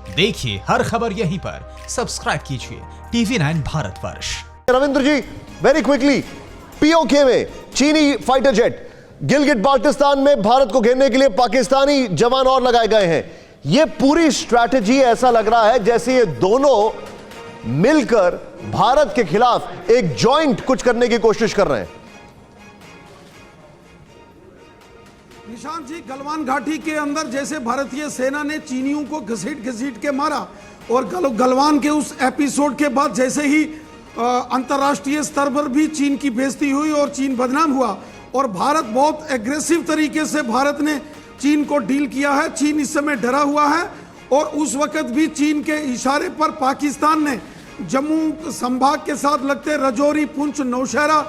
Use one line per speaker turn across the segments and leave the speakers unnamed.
देखिए हर खबर यहीं पर, सब्सक्राइब कीजिए TV9 भारतवर्ष।
रविंद्र जी, वेरी क्विकली, पीओके में चीनी फाइटर जेट गिलगिट बाल्टिस्तान में भारत को घेरने के लिए पाकिस्तानी जवान और लगाए गए हैं। यह पूरी स्ट्रैटेजी ऐसा लग रहा है जैसे ये दोनों मिलकर भारत के खिलाफ एक जॉइंट कुछ करने की कोशिश कर रहे हैं।
निशांत जी, गलवान घाटी के अंदर जैसे भारतीय सेना ने चीनियों को घसीट घसीट के मारा और गलवान के उस एपिसोड के बाद जैसे ही अंतर्राष्ट्रीय स्तर पर भी चीन की बेइज्जती हुई और चीन बदनाम हुआ और भारत बहुत एग्रेसिव तरीके से भारत ने चीन को डील किया है। चीन इस समय डरा हुआ है और उस वक्त भी चीन के इशारे पर पाकिस्तान ने जम्मू संभाग के साथ लगते रजौरी, पुंछ, नौशहरा,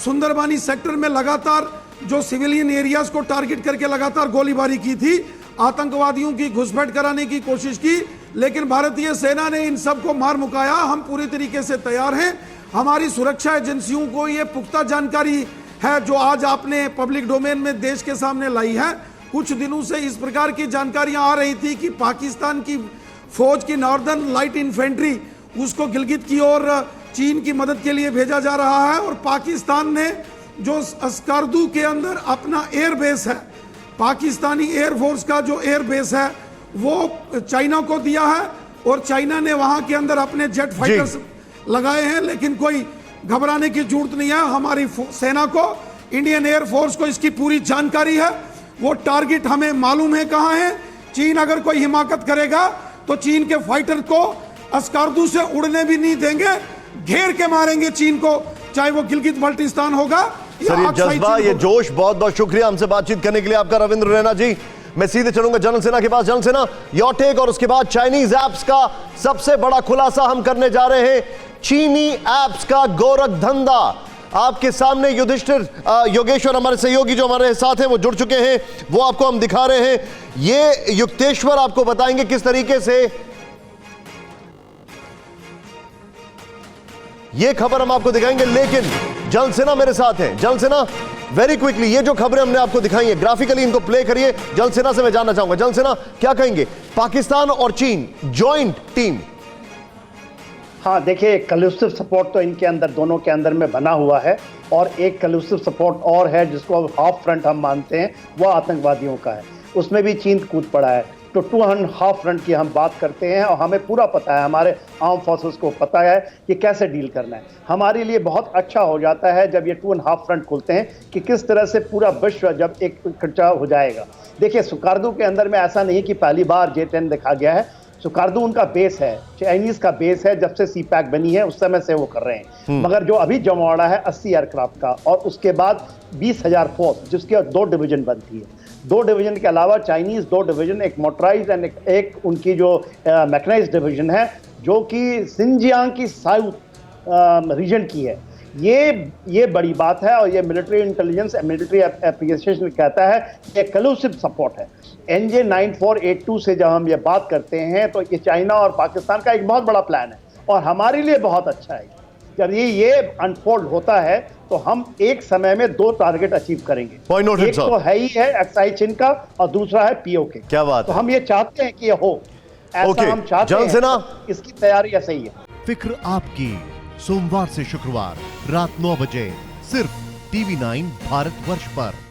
सुंदरबानी सेक्टर में लगातार जो सिविलियन एरियाज को टारगेट करके लगातार गोलीबारी की थी, आतंकवादियों की घुसपैठ कराने की कोशिश की, लेकिन भारतीय सेना ने इन सब को मार मुकाया। हम पूरी तरीके से तैयार हैं। हमारी सुरक्षा एजेंसियों को ये पुख्ता जानकारी है जो आज आपने पब्लिक डोमेन में देश के सामने लाई है। कुछ दिनों से इस प्रकार की जानकारियां आ रही थी कि पाकिस्तान की फौज की नॉर्दर्न लाइट इन्फेंट्री उसको गिलगित की ओर चीन की मदद के लिए भेजा जा रहा है और पाकिस्तान ने जो स्कार्दू के अंदर अपना एयर बेस है, पाकिस्तानी एयरफोर्स का जो एयर बेस है वो चाइना को दिया है और चाइना ने वहां के अंदर अपने जेट फाइटर्स लगाए हैं। लेकिन कोई घबराने की जरूरत नहीं है। हमारी सेना को, इंडियन एयरफोर्स को इसकी पूरी जानकारी है। वो टारगेट हमें मालूम है कहां है। चीन अगर कोई हिमाकत करेगा तो चीन के फाइटर को स्कार्दू से उड़ने भी नहीं देंगे, घेर के मारेंगे चीन को, चाहे वो गिलगित बाल्टिस्तान होगा।
सर, ये जज्बा, ये जोश, बहुत बहुत शुक्रिया हमसे बातचीत करने के लिए आपका रविंद्र रैना जी। मैं सीधे चलूंगा जनरल सेना के पास। जनरल सेना, योर टेक, और उसके बाद चाइनीज ऐप्स का सबसे बड़ा खुलासा हम करने जा रहे हैं। चीनी ऐप्स का गोरख धंधा आपके सामने। युधिष्ठिर योगेश्वर हमारे सहयोगी जो हमारे साथ हैं वो जुड़ चुके हैं, वो आपको हम दिखा रहे हैं। ये युक्तेश्वर आपको बताएंगे किस तरीके से ये खबर हम आपको दिखाएंगे। लेकिन जनरल सेना मेरे साथ हैं। जनरल सेना, वेरी क्विकली, ये जो खबरें हमने आपको दिखाई है ग्राफिकली इनको प्ले करिए। जनरल सेना से मैं जानना चाहूंगा, जनरल सेना क्या कहेंगे, पाकिस्तान और चीन जॉइंट टीम?
हाँ, देखिए, कलूसिव सपोर्ट तो इनके अंदर, दोनों के अंदर में बना हुआ है और एक कलूसिव सपोर्ट और है जिसको हाफ फ्रंट हम मानते हैं, वो आतंकवादियों का है। उसमें भी चीन कूद पड़ा है। तो 2.5 फ्रंट की हम बात करते हैं और हमें पूरा पता है, हमारे आर्म फोर्सेस को पता है कि कैसे डील करना है। हमारे लिए बहुत अच्छा हो जाता है जब ये 2.5 फ्रंट खुलते हैं कि किस तरह से पूरा विश्व जब एक इकट्ठा हो जाएगा। देखिए, स्कार्दू के अंदर में ऐसा नहीं कि पहली बार J-10 देखा गया है। स्कार्दू उनका बेस है, चाइनीज का बेस है। जब से CPAC बनी है उस समय से वो कर रहे हैं। मगर जो अभी जमावड़ा है 80 एयरक्राफ्ट का और उसके बाद 20,000 फोर्स, जिसके 2 डिवीजन बनती है। 2 डिवीजन के अलावा चाइनीज 2 डिवीजन, एक मोटराइज एंड एक उनकी जो मैकेनाइज्ड डिवीजन है जो कि सिंजियांग की साउथ रीजन की है। ये बड़ी बात है और ये मिलिट्री इंटेलिजेंस, मिलिट्री एप्लीकेशन कहता है कि कलूसिव सपोर्ट है। NJ-9482 से जब हम ये बात करते हैं तो ये चाइना और पाकिस्तान का एक बहुत बड़ा प्लान है और हमारे लिए बहुत अच्छा है। जब ये अनफोल्ड होता है तो हम एक समय में 2 टारगेट अचीव करेंगे। एक तो है ही है एक्साई चीन का और दूसरा है POK।
क्या बात
तो हम ये चाहते हैं कि ये हो, ऐसा हम चाहते हैं। तो इसकी तैयारी ऐसे ही है।
फिक्र आपकी, सोमवार से शुक्रवार रात 9 बजे सिर्फ TV9 भारतवर्ष पर।